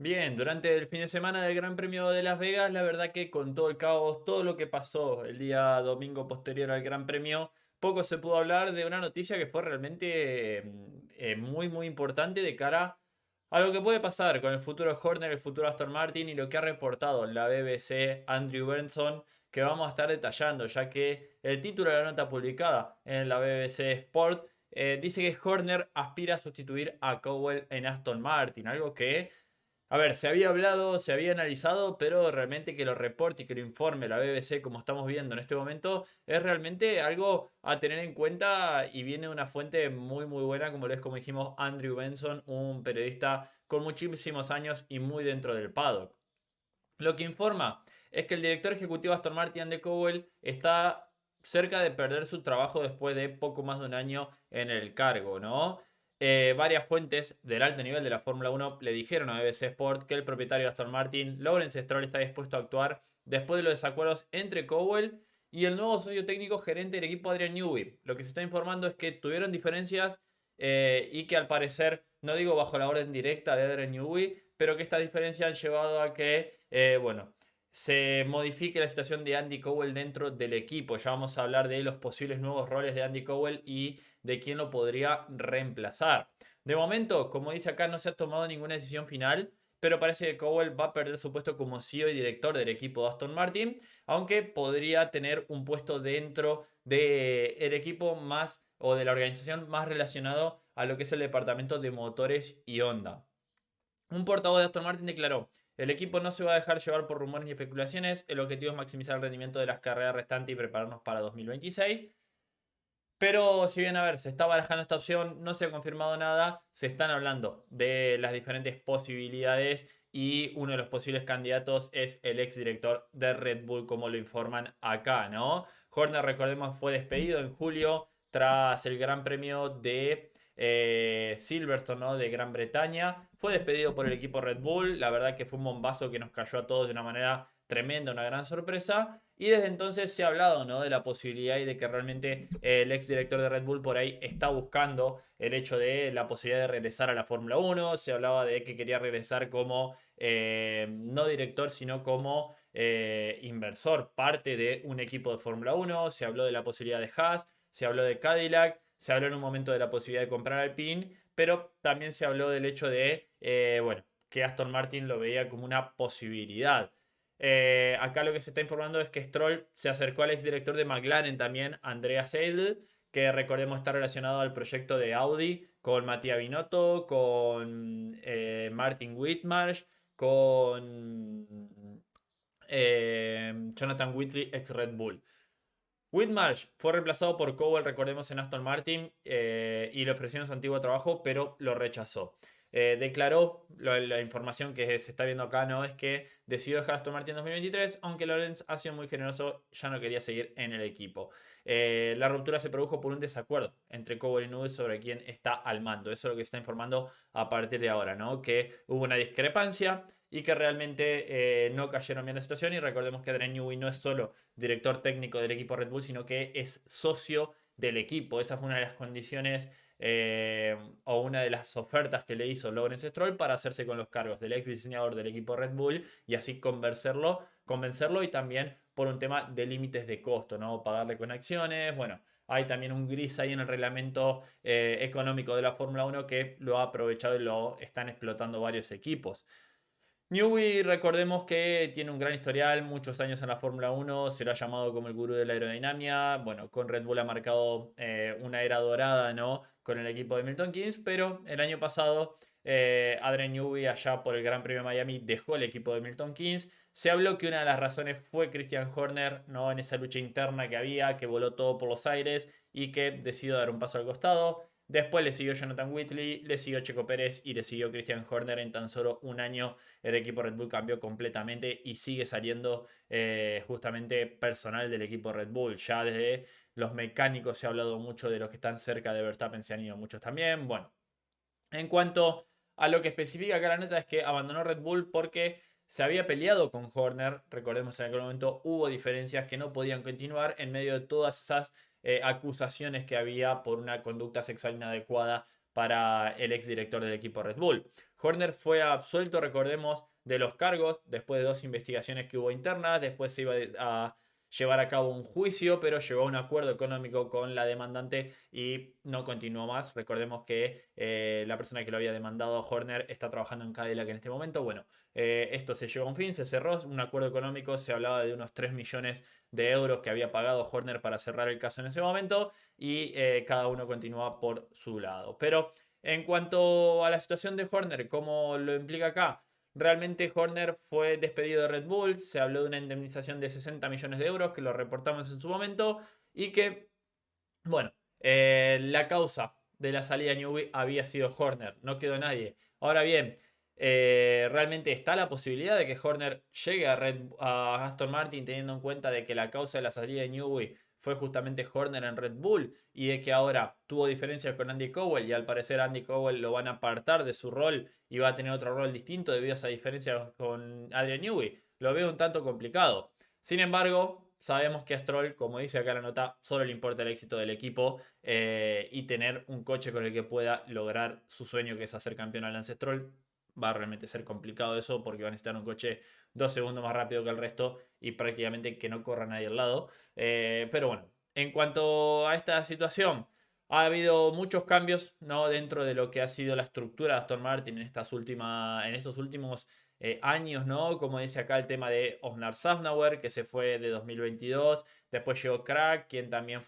Bien, durante el fin de semana del Gran Premio de Las Vegas, la verdad que con todo el caos, todo lo que pasó el día domingo posterior al Gran Premio, poco se pudo hablar de una noticia que fue realmente muy importante de cara a lo que puede pasar con el futuro de Horner, el futuro de Aston Martin y lo que ha reportado la BBC Andrew Benson, que vamos a estar detallando, ya que el título de la nota publicada en la BBC Sport dice que Horner aspira a sustituir a Cowell en Aston Martin, algo que a ver, se había hablado, se había analizado, pero realmente que lo reporte y que lo informe la BBC, como estamos viendo en este momento, es realmente algo a tener en cuenta y viene de una fuente muy buena, como lo es, como dijimos, Andrew Benson, un periodista con muchísimos años y muy dentro del paddock. Lo que informa es que el director ejecutivo Aston Martin de Cowell está cerca de perder su trabajo después de poco más de un año en el cargo, ¿no? Varias fuentes del alto nivel de la Fórmula 1 le dijeron a BBC Sport que el propietario de Aston Martin, Lawrence Stroll, está dispuesto a actuar después de los desacuerdos entre Cowell y el nuevo socio técnico gerente del equipo Adrian Newey. Lo que se está informando es que tuvieron diferencias y que al parecer, no digo bajo la orden directa de Adrian Newey, pero que estas diferencias han llevado a que, bueno, se modifique la situación de Andy Cowell dentro del equipo. Ya vamos a hablar de los posibles nuevos roles de Andy Cowell y de quién lo podría reemplazar. De momento, como dice acá, no se ha tomado ninguna decisión final, pero parece que Cowell va a perder su puesto como CEO y director del equipo de Aston Martin, aunque podría tener un puesto dentro del equipo más o de la organización más relacionado a lo que es el departamento de motores y Honda. Un portavoz de Aston Martin declaró: el equipo no se va a dejar llevar por rumores ni especulaciones, el objetivo es maximizar el rendimiento de las carreras restantes y prepararnos para 2026. Pero si bien, a ver, se está barajando esta opción, no se ha confirmado nada, se están hablando de las diferentes posibilidades y uno de los posibles candidatos es el ex director de Red Bull, como lo informan acá, ¿no? Horner, recordemos, fue despedido en julio tras el Gran Premio de Silverstone, ¿no? De Gran Bretaña. Fue despedido por el equipo Red Bull, la verdad que fue un bombazo que nos cayó a todos de una manera tremenda, una gran sorpresa. Y desde entonces se ha hablado, ¿no? De la posibilidad y de que realmente el ex director de Red Bull por ahí está buscando el hecho de la posibilidad de regresar a la Fórmula 1. Se hablaba de que quería regresar como no director, sino como inversor, parte de un equipo de Fórmula 1. Se habló de la posibilidad de Haas, se habló de Cadillac, se habló en un momento de la posibilidad de comprar Alpine, pero también se habló del hecho de, bueno, que Aston Martin lo veía como una posibilidad. Acá lo que se está informando es que Stroll se acercó al exdirector de McLaren también, Andrea Seidl, que recordemos está relacionado al proyecto de Audi, con Matías Binotto, con Martin Whitmarsh, con Jonathan Whitley, ex Red Bull. Whitmarsh fue reemplazado por Cowell, recordemos, en Aston Martin y le ofrecieron su antiguo trabajo, pero lo rechazó. Declaró, la información que se está viendo acá, ¿no? Es que decidió dejar Aston Martin en 2023, aunque Lawrence ha sido muy generoso, ya no quería seguir en el equipo. La ruptura se produjo por un desacuerdo entre Cowell y Newell sobre quién está al mando. Eso es lo que se está informando a partir de ahora, ¿no? Que hubo una discrepancia y que realmente no cayeron bien la situación. Y recordemos que Adrian Newey no es solo director técnico del equipo Red Bull, sino que es socio del equipo. Esa fue una de las condiciones o una de las ofertas que le hizo Lawrence Stroll para hacerse con los cargos del ex diseñador del equipo Red Bull y así convencerlo y también por un tema de límites de costo, ¿no? Pagarle con acciones, bueno. Hay también un gris ahí en el reglamento económico de la Fórmula 1 que lo ha aprovechado y lo están explotando varios equipos. Newey, recordemos que tiene un gran historial, muchos años en la Fórmula 1, se lo ha llamado como el gurú de la aerodinámica. Bueno, con Red Bull ha marcado una era dorada, ¿no? Con el equipo de Milton Keynes, pero el año pasado Adrian Newey, allá por el Gran Premio de Miami, dejó el equipo de Milton Keynes. Se habló que una de las razones fue Christian Horner, ¿no? En esa lucha interna que había, que voló todo por los aires y que decidió dar un paso al costado. Después le siguió Jonathan Whitley, le siguió Checo Pérez y le siguió Christian Horner en tan solo un año. El equipo Red Bull cambió completamente y sigue saliendo justamente personal del equipo Red Bull. Ya desde los mecánicos se ha hablado mucho, de los que están cerca de Verstappen se han ido muchos también. Bueno, en cuanto a lo que especifica acá la nota es que abandonó Red Bull porque se había peleado con Horner. Recordemos en aquel momento hubo diferencias que no podían continuar en medio de todas esas acusaciones que había por una conducta sexual inadecuada para el exdirector del equipo Red Bull. Horner fue absuelto, recordemos, de los cargos después de 2 investigaciones que hubo internas. Después se iba a llevar a cabo un juicio, pero llegó a un acuerdo económico con la demandante y no continuó más. Recordemos que la persona que lo había demandado a Horner está trabajando en Cadillac en este momento. Bueno, esto se llegó a un fin, se cerró un acuerdo económico, se hablaba de unos 3 millones de euros que había pagado Horner para cerrar el caso en ese momento y cada uno continúa por su lado. Pero en cuanto a la situación de Horner, ¿cómo lo implica acá? Realmente Horner fue despedido de Red Bull, se habló de una indemnización de 60 millones de euros, que lo reportamos en su momento, y que, bueno, la causa de la salida de Newey había sido Horner, no quedó nadie. Ahora bien, realmente está la posibilidad de que Horner llegue a Aston Martin teniendo en cuenta de que la causa de la salida de Newey fue justamente Horner en Red Bull y de que ahora tuvo diferencias con Andy Cowell y al parecer Andy Cowell lo van a apartar de su rol y va a tener otro rol distinto debido a esa diferencia con Adrian Newey. Lo veo un tanto complicado. Sin embargo, sabemos que a Stroll, como dice acá la nota, solo le importa el éxito del equipo y tener un coche con el que pueda lograr su sueño, que es hacer campeón a Lance Stroll. Va a realmente ser complicado eso porque va a necesitar un coche 2 segundos más rápido que el resto y prácticamente que no corra nadie al lado. Pero bueno, en cuanto a esta situación, ha habido muchos cambios, ¿no? Dentro de lo que ha sido la estructura de Aston Martin en estos últimos años, ¿no? Como dice acá el tema de Osnar Safnauer, que se fue de 2022. Después llegó Crack, quien también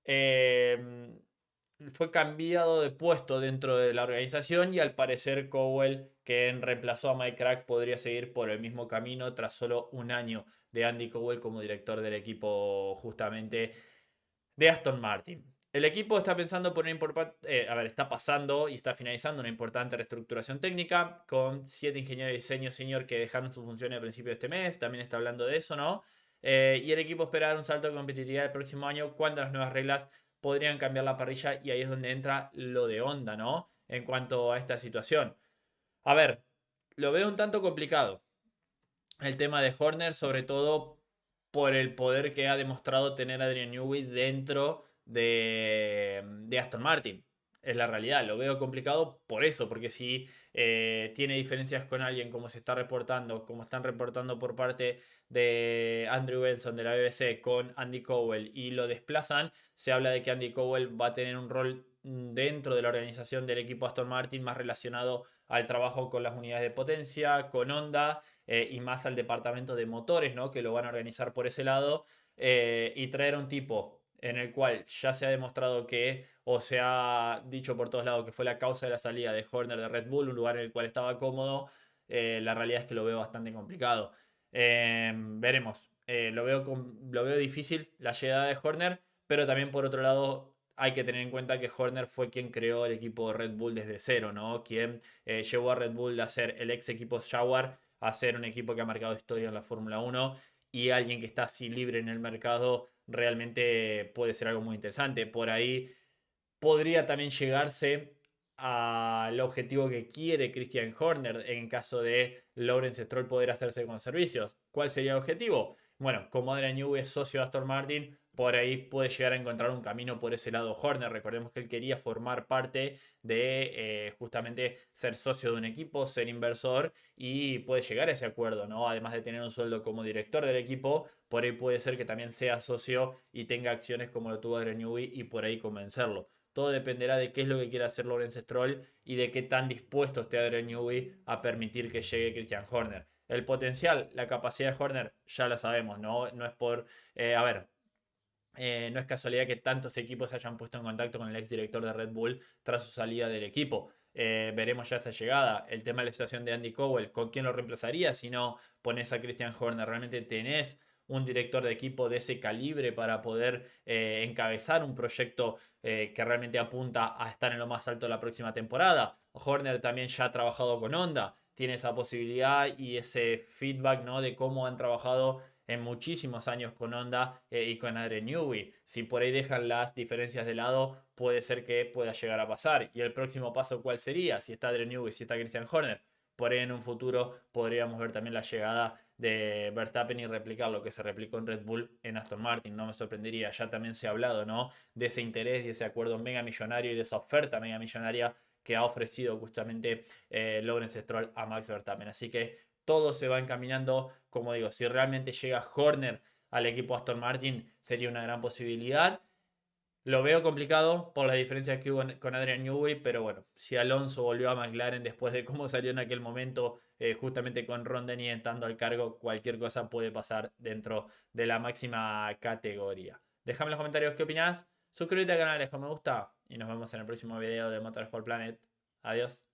eh, fue cambiado de puesto dentro de la organización y al parecer Cowell, quien reemplazó a Mike Crack, podría seguir por el mismo camino tras solo un año de Andy Cowell como director del equipo justamente de Aston Martin. El equipo está pensando por una importante, está pasando y está finalizando una importante reestructuración técnica con 7 ingenieros de diseño senior que dejaron su función a principio de este mes. También está hablando de eso, ¿no? Y el equipo espera dar un salto de competitividad el próximo año cuando las nuevas reglas podrían cambiar la parrilla y ahí es donde entra lo de Honda, ¿no? En cuanto a esta situación. A ver, lo veo un tanto complicado el tema de Horner, sobre todo por el poder que ha demostrado tener Adrian Newey dentro de Aston Martin. Es la realidad, lo veo complicado por eso, porque si tiene diferencias con alguien como se está reportando, como están reportando por parte de Andrew Benson de la BBC con Andy Cowell y lo desplazan, se habla de que Andy Cowell va a tener un rol dentro de la organización del equipo Aston Martin más relacionado al trabajo con las unidades de potencia, con Honda y más al departamento de motores, ¿no? Que lo van a organizar por ese lado y traer a un tipo en el cual ya se ha demostrado que, o se ha dicho por todos lados que fue la causa de la salida de Horner de Red Bull, un lugar en el cual estaba cómodo, la realidad es que lo veo bastante complicado. Veremos, lo veo difícil la llegada de Horner, pero también por otro lado hay que tener en cuenta que Horner fue quien creó el equipo de Red Bull desde cero, ¿no? Quien llevó a Red Bull a ser el ex equipo Jaguar a ser un equipo que ha marcado historia en la Fórmula 1 y alguien que está así libre en el mercado realmente puede ser algo muy interesante. Por ahí podría también llegarse al objetivo que quiere Christian Horner en caso de Lawrence Stroll poder hacerse con servicios. ¿Cuál sería el objetivo? Bueno, como Adrian Newey es socio de Aston Martin, por ahí puede llegar a encontrar un camino por ese lado Horner. Recordemos que él quería formar parte de justamente ser socio de un equipo, ser inversor y puede llegar a ese acuerdo, ¿no? Además de tener un sueldo como director del equipo, por ahí puede ser que también sea socio y tenga acciones como lo tuvo Adrian Newey y por ahí convencerlo. Todo dependerá de qué es lo que quiera hacer Lawrence Stroll y de qué tan dispuesto esté Adrian Newey a permitir que llegue Christian Horner. El potencial, la capacidad de Horner, ya la sabemos, ¿no? No es por. No es casualidad que tantos equipos se hayan puesto en contacto con el exdirector de Red Bull tras su salida del equipo. Veremos ya esa llegada. El tema de la situación de Andy Cowell, ¿con quién lo reemplazaría si no pones a Christian Horner? ¿Realmente tenés un director de equipo de ese calibre para poder encabezar un proyecto que realmente apunta a estar en lo más alto la próxima temporada? Horner también ya ha trabajado con Honda, tiene esa posibilidad y ese feedback, ¿no? De cómo han trabajado en muchísimos años con Honda y con Adrian Newey. Si por ahí dejan las diferencias de lado, puede ser que pueda llegar a pasar. ¿Y el próximo paso cuál sería? Si está Adrian Newey, si está Christian Horner. Por ahí en un futuro podríamos ver también la llegada de Verstappen y replicar lo que se replicó en Red Bull en Aston Martin. No me sorprendería, ya también se ha hablado, ¿no? De ese interés y ese acuerdo mega millonario y de esa oferta mega millonaria que ha ofrecido justamente Lawrence Stroll a Max Verstappen. Así que todo se va encaminando, como digo, si realmente llega Horner al equipo Aston Martin sería una gran posibilidad. Lo veo complicado por las diferencias que hubo con Adrian Newey, pero bueno, si Alonso volvió a McLaren después de cómo salió en aquel momento, justamente con Ron Dennis entrando al cargo, cualquier cosa puede pasar dentro de la máxima categoría. Déjame en los comentarios qué opinás, suscríbete al canal, deja me gusta y nos vemos en el próximo video de Motorsport Planet. Adiós.